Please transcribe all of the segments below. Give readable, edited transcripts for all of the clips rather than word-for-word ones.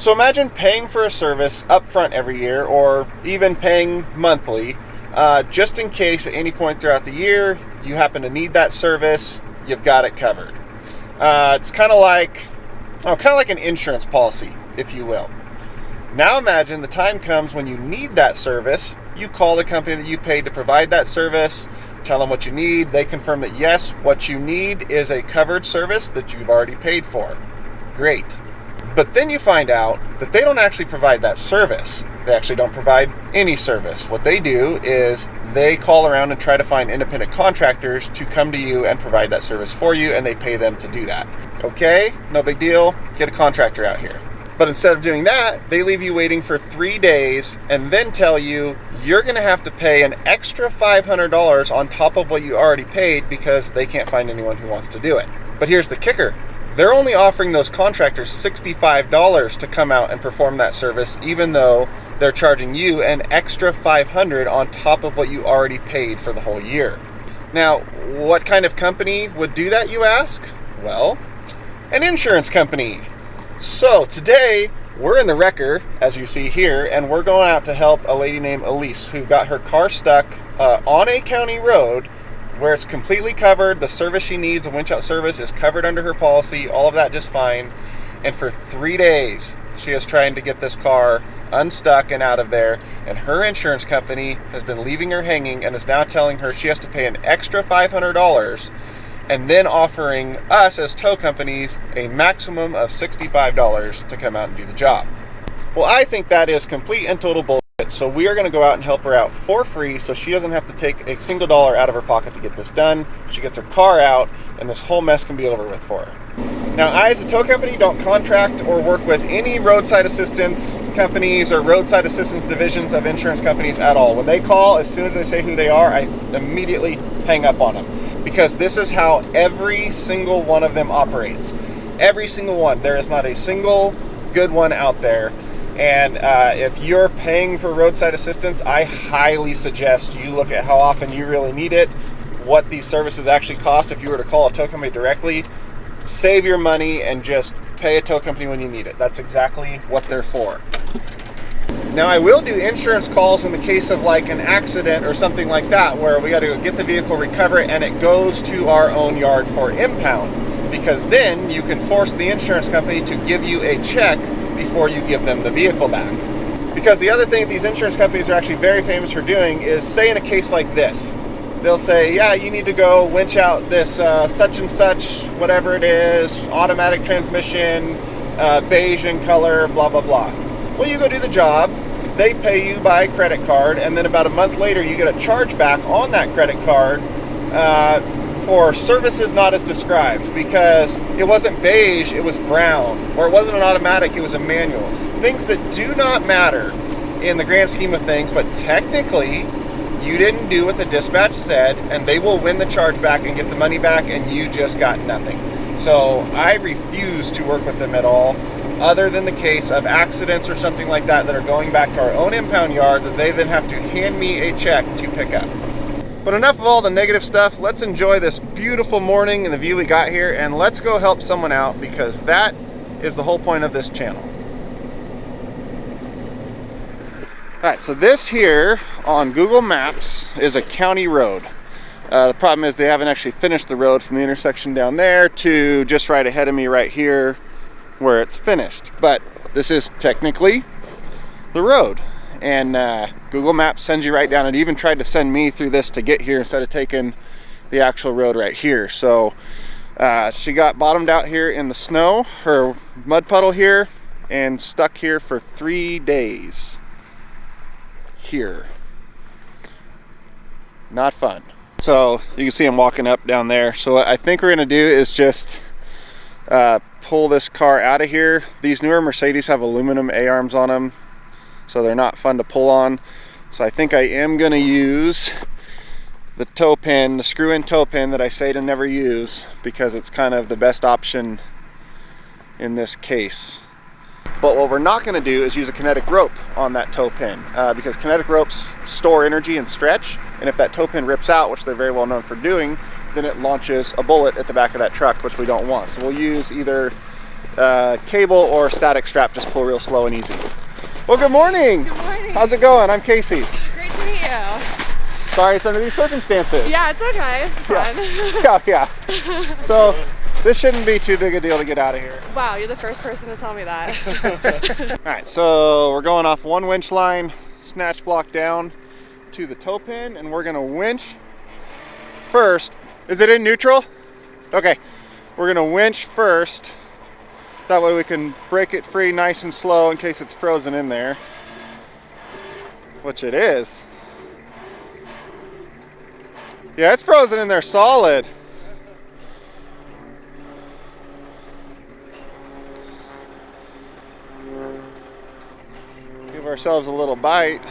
So imagine paying for a service upfront every year, or even paying monthly, just in case at any point throughout the year you happen to need that service. You've got it covered. It's kind of like an insurance policy, if you will. Now imagine the time comes when you need that service. You call the company that you paid to provide that service, tell them what you need. They confirm that yes, what you need is a covered service that you've already paid for. Great. But then you find out that they don't actually provide that service. They actually don't provide any service. What they do is they call around and try to find independent contractors to come to you and provide that service for you, and they pay them to do that. Okay, no big deal. Get a contractor out here. But instead of doing that, they leave you waiting for 3 days and then tell you you're going to have to pay an extra $500 on top of what you already paid because they can't find anyone who wants to do it. But here's the kicker. They're only offering those contractors $65 to come out and perform that service, even though they're charging you an extra $500 on top of what you already paid for the whole year. Now, what kind of company would do that, you ask? Well, an insurance company. So today, we're in the wrecker, as you see here, and we're going out to help a lady named Elise, who got her car stuck on a county road where it's completely covered. The service she needs, a winch out service, is covered under her policy, all of that just fine. And for 3 days, she is trying to get this car unstuck and out of there, and her insurance company has been leaving her hanging and is now telling her she has to pay an extra $500 and then offering us as tow companies a maximum of $65 to come out and do the job. Well, I think that is complete and total bullshit. So we are going to go out and help her out for free so she doesn't have to take a single dollar out of her pocket to get this done. She gets her car out and this whole mess can be over with for her. Now, I as a tow company don't contract or work with any roadside assistance companies or roadside assistance divisions of insurance companies at all. When they call, as soon as they say who they are, I immediately hang up on them, because this is how every single one of them operates. Every single one. There is not a single good one out there. And if you're paying for roadside assistance, I highly suggest you look at how often you really need it, what these services actually cost if you were to call a tow company directly. Save your money and just pay a tow company when you need it. That's exactly what they're for. Now, I will do insurance calls in the case of like an accident or something like that, where we got to go get the vehicle, recover it, and it goes to our own yard for impound, because then you can force the insurance company to give you a check before you give them the vehicle back. Because the other thing that these insurance companies are actually very famous for doing is, say in a case like this, they'll say, yeah, you need to go winch out this such and such, whatever it is, automatic transmission, beige in color, blah, blah, blah. Well, you go do the job, they pay you by credit card, and then about a month later you get a charge back on that credit card for services not as described, because it wasn't beige, it was brown, or it wasn't an automatic, it was a manual. Things that do not matter in the grand scheme of things, but technically you didn't do what the dispatch said, and they will win the charge back and get the money back, and you just got nothing. So I refuse to work with them at all, other than the case of accidents or something like that that are going back to our own impound yard that they then have to hand me a check to pick up. But enough of all the negative stuff. Let's enjoy this beautiful morning and the view we got here, and let's go help someone out, because that is the whole point of this channel. Alright, so this here on Google Maps is a county road. The problem is they haven't actually finished the road from the intersection down there to just right ahead of me right here where it's finished. But this is technically the road. And Google Maps sends you right down. It even tried to send me through this to get here instead of taking the actual road right here. So she got bottomed out here in the snow, or mud puddle here, and stuck here for 3 days. Here. Not fun. So you can see I'm walking up down there. So what I think we're gonna do is just pull this car out of here. These newer Mercedes have aluminum A-arms on them, so they're not fun to pull on. So I think I am gonna use the toe pin, the screw-in toe pin that I say to never use, because it's kind of the best option in this case. But what we're not going to do is use a kinetic rope on that toe pin, because kinetic ropes store energy and stretch, and if that toe pin rips out, which they're very well known for doing, then it launches a bullet at the back of that truck, which we don't want. So we'll use either cable or static strap, just pull real slow and easy. Well, good morning. Good morning. How's it going? I'm Casey. Great to meet you. Sorry it's under these circumstances. Yeah, it's okay. It's fun. Yeah. So this shouldn't be too big a deal to get out of here. Wow, you're the first person to tell me that. All right, so we're going off one winch line, snatch block down to the toe pin, and we're gonna winch first. Is it in neutral? Okay, we're gonna winch first. That way we can break it free nice and slow in case it's frozen in there, which it is. Yeah, it's frozen in there solid. Give ourselves a little bite.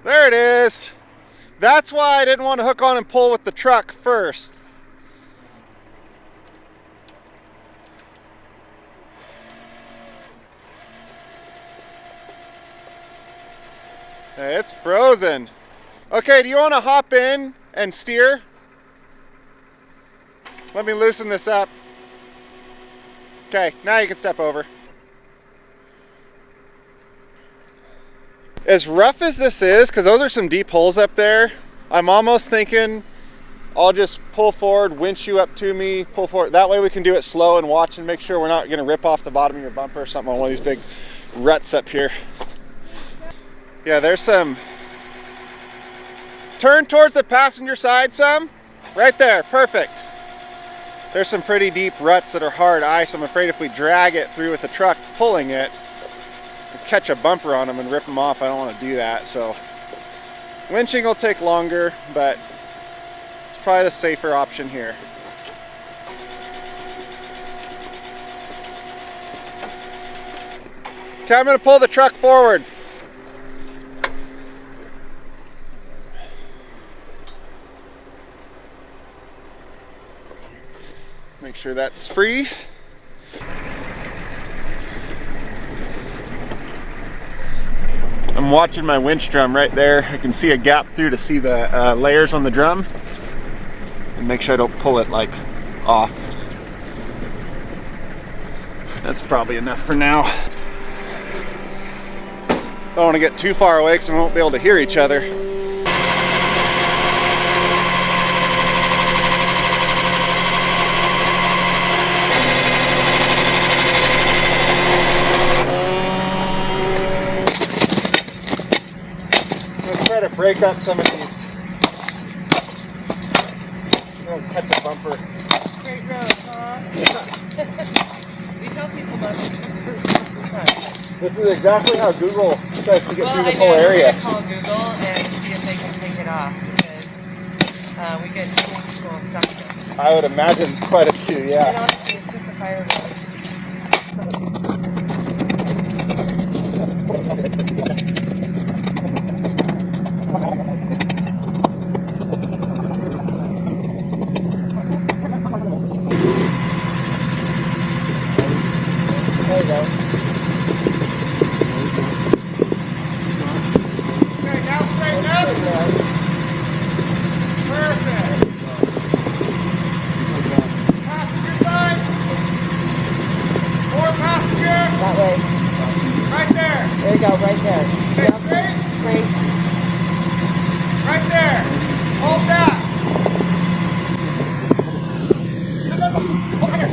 There it is. That's why I didn't want to hook on and pull with the truck first. Hey, it's frozen. Okay, do you want to hop in and steer? Let me loosen this up. Okay, now you can step over. As rough as this is, because those are some deep holes up there, I'm almost thinking I'll just pull forward, winch you up to me, pull forward. That way we can do it slow and watch and make sure we're not going to rip off the bottom of your bumper or something on one of these big ruts up here. Yeah, there's some. Turn towards the passenger side some. Right there, perfect. There's some pretty deep ruts that are hard ice. I'm afraid if we drag it through with the truck pulling it, catch a bumper on them and rip them off. I don't want to do that, so winching will take longer, but it's probably the safer option here. Okay, I'm going to pull the truck forward. Make sure that's free. I'm watching my winch drum right there. I can see a gap through to see the layers on the drum, and make sure I don't pull it like off. That's probably enough for now. Don't want to get too far away because we won't be able to hear each other. To break up some of these. Don't catch a bumper. Great road, huh? We tell people about it. This is exactly how Google tries to get through this whole I'm area. going to call Google and see if they can take it off, because we get too many people stuck there. I would imagine quite a few, yeah. And honestly, it's just a fire road. There you go. Okay, now straighten up. Perfect. Passenger side. More passenger. That way. Right there. There you go, right there. Stay Yep. straight. Straight. Right there. Hold that. Hold here.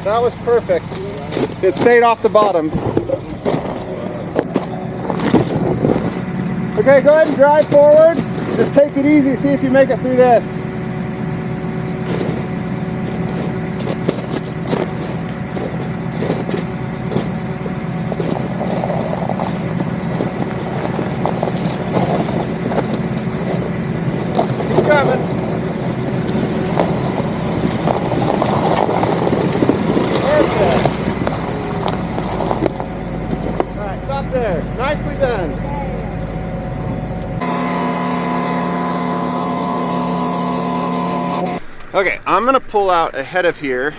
That was perfect. It stayed off the bottom. Okay, go ahead and drive forward. Just take it easy. See if you make it through this. there. Nicely done. Okay, I'm gonna pull out ahead of here.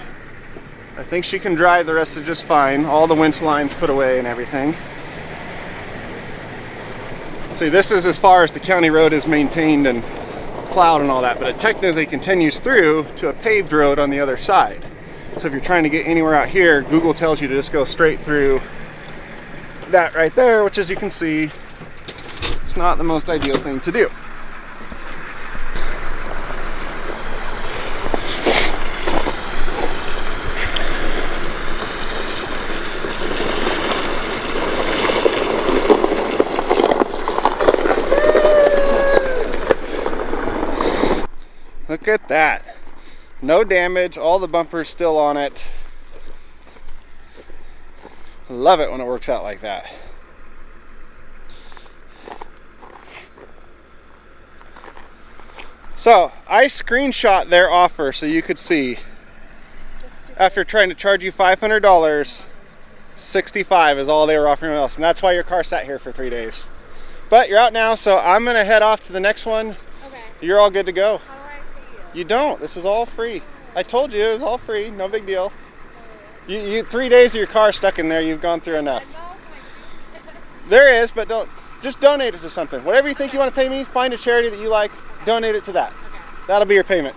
I think she can drive the rest of just fine. All the winch lines put away and everything. See, this is as far as the county road is maintained and plowed and all that, but it technically continues through to a paved road on the other side. So if you're trying to get anywhere out here, Google tells you to just go straight through that right there, which, as you can see, it's not the most ideal thing to do. Look at that. No damage, all the bumpers still on it. Love it when it works out like that. So I screenshot their offer so you could see. After trying to charge you $500, $65 is all they were offering else, and that's why your car sat here for 3 days. But you're out now, so I'm gonna head off to the next one. Okay. You're all good to go. How do I pay you? You don't. This is all free. I told you it was all free. No big deal. You 3 days of your car stuck in there. You've gone through enough. There is, but don't. Just donate it to something. Whatever you think you want to pay me, find a charity that you like. Donate it to that. That'll be your payment.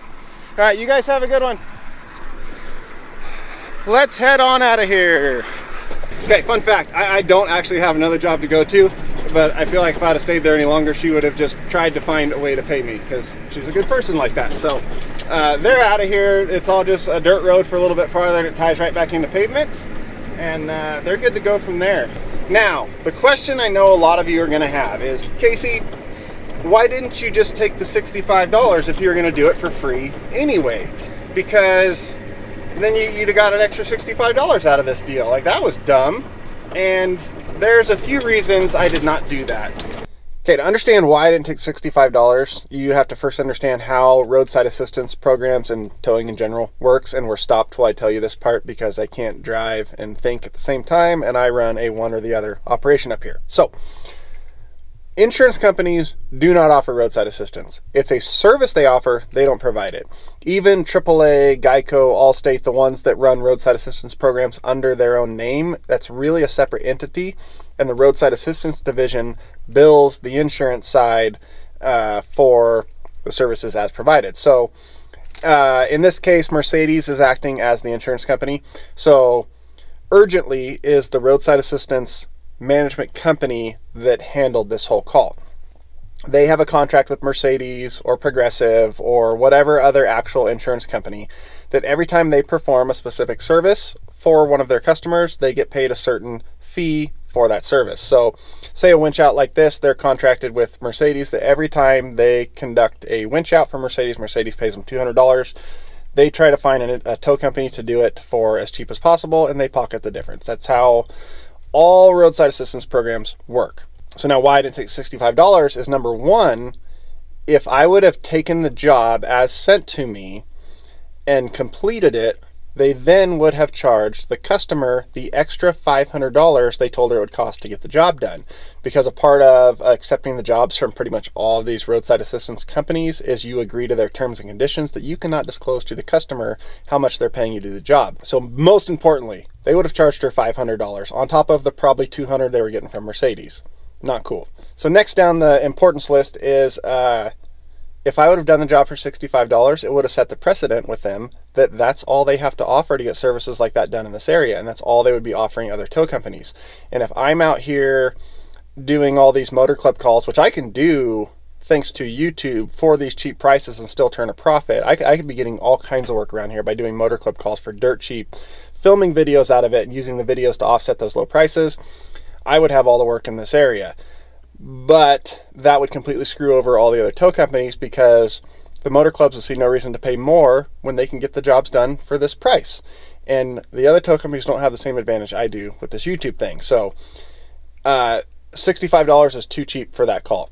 All right. You guys have a good one. Let's head on out of here. Okay. Fun fact. I don't actually have another job to go to. But I feel like if I'd have stayed there any longer, she would have just tried to find a way to pay me, because she's a good person like that. So they're out of here. It's all just a dirt road for a little bit farther, and it ties right back into pavement. And they're good to go from there. Now, the question I know a lot of you are going to have is, Casey, why didn't you just take the $65 if you were going to do it for free anyway? Because then you'd have got an extra $65 out of this deal. Like, that was dumb. And there's a few reasons I did not do that. Okay, to understand why I didn't take $65, you have to first understand how roadside assistance programs and towing in general works, and we're stopped while I tell you this part because I can't drive and think at the same time, and I run a one or the other operation up here. So, insurance companies do not offer roadside assistance. It's a service they offer, they don't provide it. Even AAA, Geico, Allstate, the ones that run roadside assistance programs under their own name, that's really a separate entity, and the roadside assistance division bills the insurance side for the services as provided. So in this case, Mercedes is acting as the insurance company. So Urgently is the roadside assistance management company that handled this whole call. They have a contract with Mercedes or Progressive or whatever other actual insurance company that every time they perform a specific service for one of their customers, they get paid a certain fee for that service. So say a winch out like this, they're contracted with Mercedes that every time they conduct a winch out for Mercedes, Mercedes pays them $200. They try to find a tow company to do it for as cheap as possible, and they pocket the difference. That's how all roadside assistance programs work. So now why I didn't take $65 is, number one, if I would have taken the job as sent to me and completed it, they then would have charged the customer the extra $500 they told her it would cost to get the job done. Because a part of accepting the jobs from pretty much all of these roadside assistance companies is you agree to their terms and conditions that you cannot disclose to the customer how much they're paying you to do the job. So most importantly, they would have charged her $500 on top of the probably $200 they were getting from Mercedes. Not cool. So next down the importance list is if I would have done the job for $65, it would have set the precedent with them that that's all they have to offer to get services like that done in this area, and that's all they would be offering other tow companies. And if I'm out here doing all these motor club calls, which I can do thanks to YouTube for these cheap prices and still turn a profit, I could be getting all kinds of work around here by doing motor club calls for dirt cheap, filming videos out of it and using the videos to offset those low prices. I would have all the work in this area. But that would completely screw over all the other tow companies, because the motor clubs will see no reason to pay more when they can get the jobs done for this price. And the other tow companies don't have the same advantage I do with this YouTube thing. So $65 is too cheap for that call.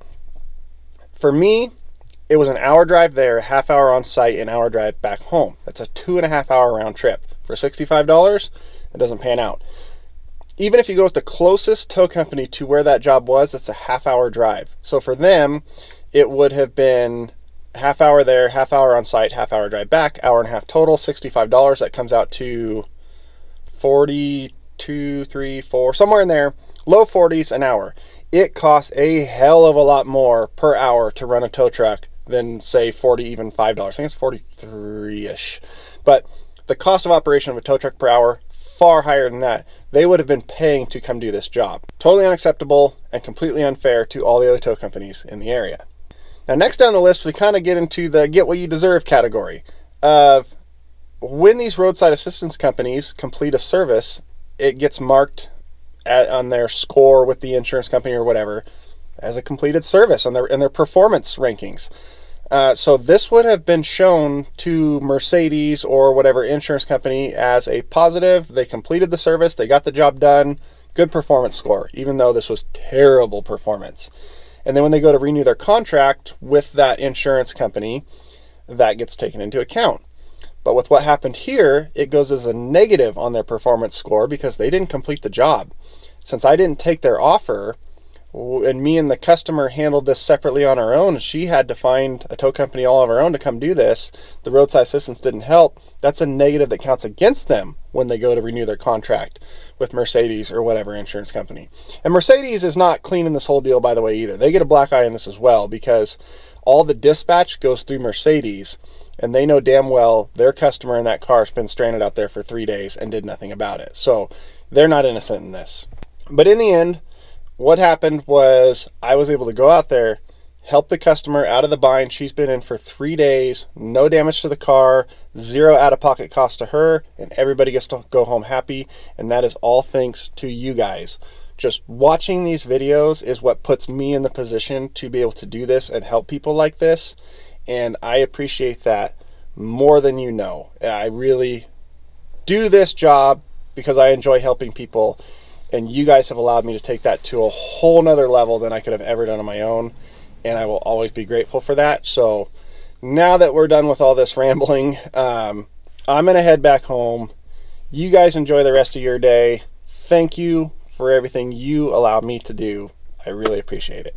For me, it was an hour drive there, a half hour on site, an hour drive back home. That's a 2.5 hour round trip. For $65, it doesn't pan out. even if you go with the closest tow company to where that job was, that's a half-hour drive. So for them, it would have been half hour there, half hour on site, half hour drive back, hour and a half total, $65. That comes out to 42, 3, 4, somewhere in there, low 40s an hour. It costs a hell of a lot more per hour to run a tow truck than, say, $40, even $5. I think it's 43-ish. But the cost of operation of a tow truck per hour, far higher than that. They would have been paying to come do this job. Totally unacceptable and completely unfair to all the other tow companies in the area. Now, next down the list, we kind of get into the get what you deserve category of when these roadside assistance companies complete a service, it gets marked on their score with the insurance company or whatever as a completed service in their performance rankings. So this would have been shown to Mercedes or whatever insurance company as a positive. They completed the service, they got the job done, good performance score, even though this was terrible performance. And then when they go to renew their contract with that insurance company, that gets taken into account. But with what happened here, it goes as a negative on their performance score because they didn't complete the job. Since I didn't take their offer, and me and the customer handled this separately on our own, she had to find a tow company all of her own to come do this. The roadside assistance didn't help. That's a negative that counts against them when they go to renew their contract with Mercedes or whatever insurance company. And Mercedes is not clean in this whole deal, by the way, either. They get a black eye in this as well because all the dispatch goes through Mercedes, and they know damn well their customer in that car has been stranded out there for 3 days and did nothing about it. So they're not innocent in this. But in the end, what happened was I was able to go out there, help the customer out of the bind. She's been in for 3 days, no damage to the car, zero out-of-pocket cost to her, and everybody gets to go home happy. And that is all thanks to you guys. Just watching these videos is what puts me in the position to be able to do this and help people like this. And I appreciate that more than you know. I really do this job because I enjoy helping people. And you guys have allowed me to take that to a whole nother level than I could have ever done on my own. And I will always be grateful for that. So now that we're done with all this rambling, I'm going to head back home. You guys enjoy the rest of your day. Thank you for everything you allow me to do. I really appreciate it.